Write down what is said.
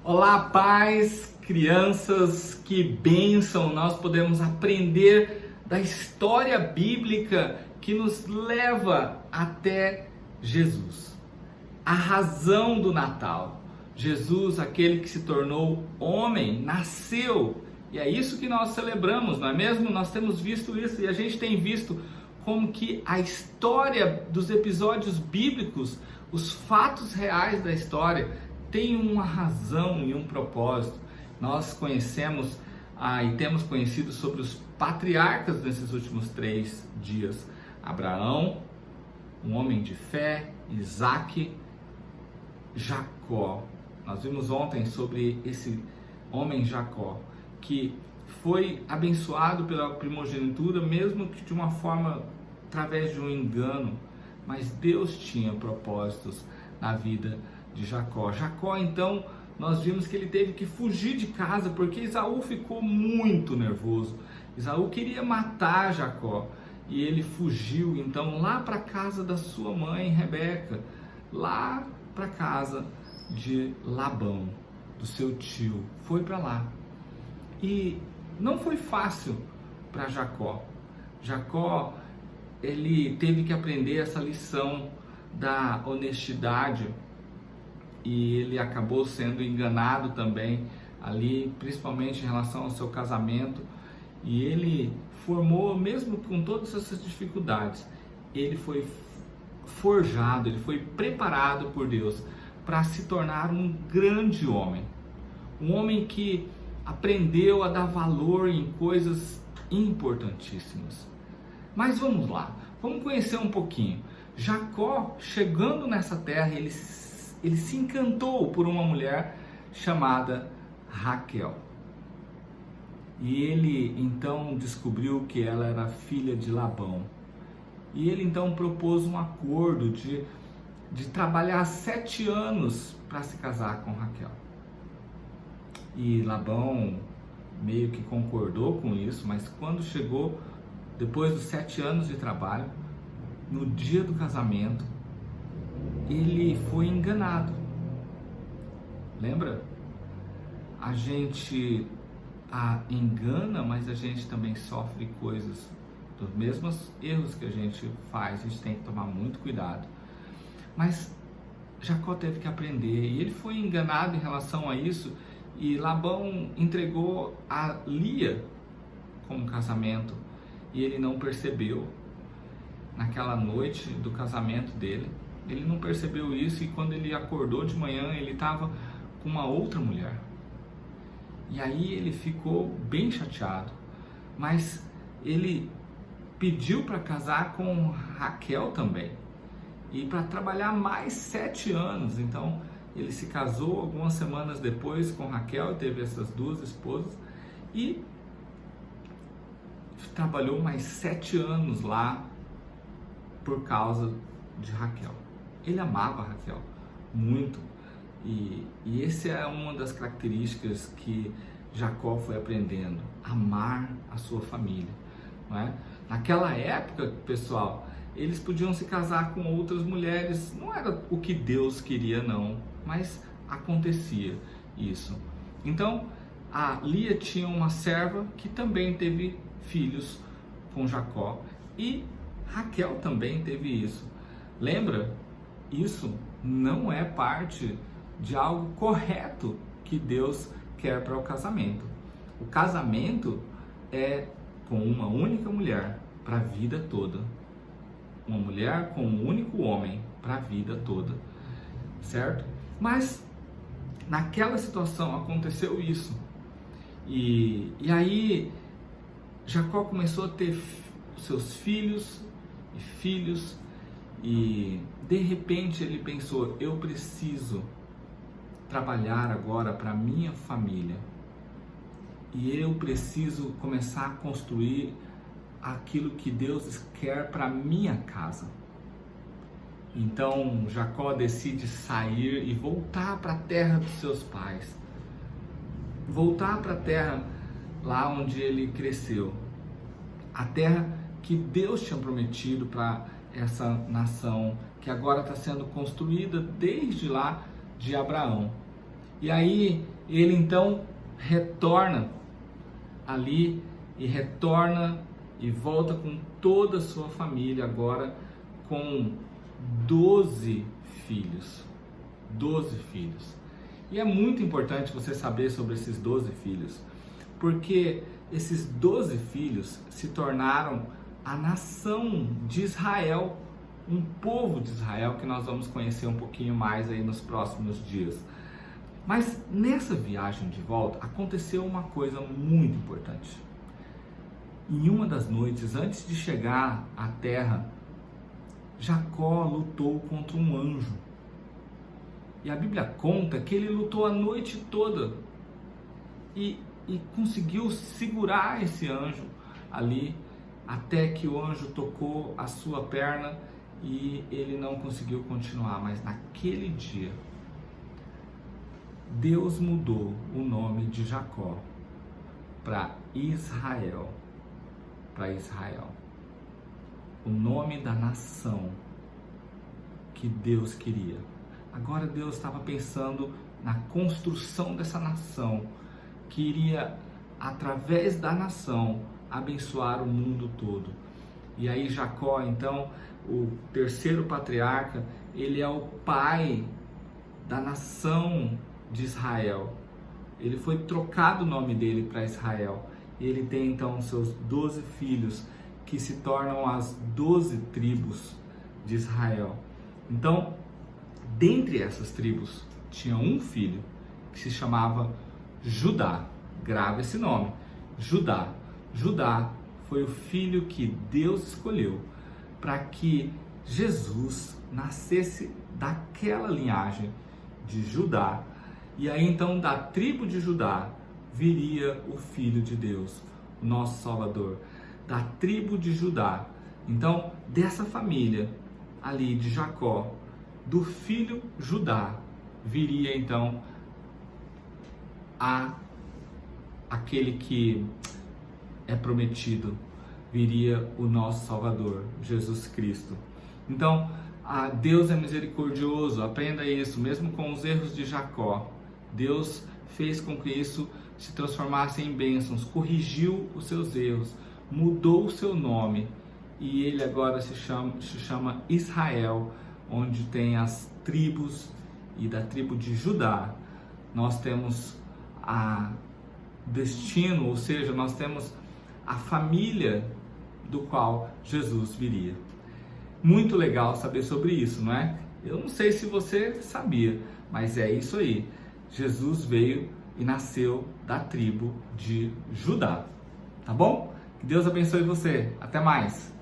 Olá, pais, crianças, que bênção nós podemos aprender da história bíblica que nos leva até Jesus. A razão do Natal. Jesus, aquele que se tornou homem, nasceu. E é isso que nós celebramos, não é mesmo? Nós temos visto isso e a gente tem visto como que a história dos episódios bíblicos, os fatos reais da história, tem uma razão e um propósito. Nós conhecemos e temos conhecido sobre os patriarcas nesses últimos 3 dias. Abraão, um homem de fé, Isaac, Jacó. Nós vimos ontem sobre esse homem Jacó, que foi abençoado pela primogenitura, mesmo que de uma forma, através de um engano, mas Deus tinha propósitos na vida de Jacó. Jacó, então, nós vimos que ele teve que fugir de casa, porque Esaú ficou muito nervoso. Esaú queria matar Jacó, e ele fugiu, então, lá para a casa da sua mãe, Rebeca, lá para a casa de Labão, do seu tio, foi para lá. E não foi fácil para Jacó. Jacó, ele teve que aprender essa lição da honestidade e ele acabou sendo enganado também ali, principalmente em relação ao seu casamento. E ele formou, mesmo com todas essas dificuldades, ele foi forjado, ele foi preparado por Deus para se tornar um grande homem. Um homem que aprendeu a dar valor em coisas importantíssimas. Mas vamos lá, vamos conhecer um pouquinho. Jacó, chegando nessa terra, ele se encantou por uma mulher chamada Raquel. E ele então descobriu que ela era filha de Labão. E ele então propôs um acordo de trabalhar 7 anos para se casar com Raquel. E Labão meio que concordou com isso, mas quando chegou, depois dos 7 anos de trabalho, no dia do casamento, ele foi enganado. Lembra? A gente engana, mas a gente também sofre coisas, dos mesmos erros que a gente faz, a gente tem que tomar muito cuidado. Mas Jacó teve que aprender, e ele foi enganado em relação a isso, e Labão entregou a Lia como casamento, e ele não percebeu. Naquela noite do casamento dele, ele não percebeu isso, e quando ele acordou de manhã, ele estava com uma outra mulher. E aí ele ficou bem chateado, mas ele pediu para casar com Raquel também, e para trabalhar mais 7 anos. Então ele se casou algumas semanas depois com Raquel, teve essas 2 esposas, e trabalhou mais 7 anos lá por causa de Raquel. Ele amava Raquel muito, e essa é uma das características que Jacó foi aprendendo: amar a sua família, não é? Naquela época, pessoal, eles podiam se casar com outras mulheres, não era o que Deus queria não, mas acontecia isso. Então a Lia tinha uma serva que também teve filhos com Jacó, e Raquel também teve isso. Lembra? Isso não é parte de algo correto que Deus quer para o casamento. O casamento é com uma única mulher para a vida toda. Uma mulher com um único homem para a vida toda, certo? Mas naquela situação aconteceu isso. E aí Jacó começou a ter seus filhos, e de repente ele pensou: eu preciso trabalhar agora para minha família, e eu preciso começar a construir aquilo que Deus quer para minha casa. Então Jacó decide sair e voltar para a terra dos seus pais, voltar para a terra lá onde ele cresceu, a terra que Deus tinha prometido para essa nação, que agora está sendo construída desde lá de Abraão. E aí ele então retorna ali e retorna e volta com toda a sua família, agora com 12 filhos. 12 filhos. E é muito importante você saber sobre esses 12 filhos, porque esses 12 filhos se tornaram a nação de Israel, um povo de Israel que nós vamos conhecer um pouquinho mais aí nos próximos dias. Mas nessa viagem de volta aconteceu uma coisa muito importante. Em uma das noites, antes de chegar à terra, Jacó lutou contra um anjo. E a Bíblia conta que ele lutou a noite toda e conseguiu segurar esse anjo ali, até que o anjo tocou a sua perna e ele não conseguiu continuar. Mas naquele dia, Deus mudou o nome de Jacó para Israel. Para Israel. O nome da nação que Deus queria. Agora Deus estava pensando na construção dessa nação, que iria, através da nação, abençoar o mundo todo. E aí Jacó, então, o terceiro patriarca, ele é o pai da nação de Israel. Ele foi trocado o nome dele para Israel. E ele tem então seus 12 filhos, que se tornam as 12 tribos de Israel. Então, dentre essas tribos, tinha um filho que se chamava Judá. Grava esse nome, Judá. Judá foi o filho que Deus escolheu para que Jesus nascesse daquela linhagem de Judá. E aí então da tribo de Judá viria o Filho de Deus, o nosso Salvador, da tribo de Judá. Então, dessa família ali de Jacó, do filho Judá, viria então aquele que é prometido, viria o nosso Salvador, Jesus Cristo. Então, Deus é misericordioso, aprenda isso, mesmo com os erros de Jacó, Deus fez com que isso se transformasse em bênçãos, corrigiu os seus erros, mudou o seu nome e ele agora se chama Israel, onde tem as tribos, e da tribo de Judá nós temos a destino, ou seja, nós temos a família do qual Jesus viria. Muito legal saber sobre isso, não é? Eu não sei se você sabia, mas é isso aí. Jesus veio e nasceu da tribo de Judá. Tá bom? Que Deus abençoe você. Até mais!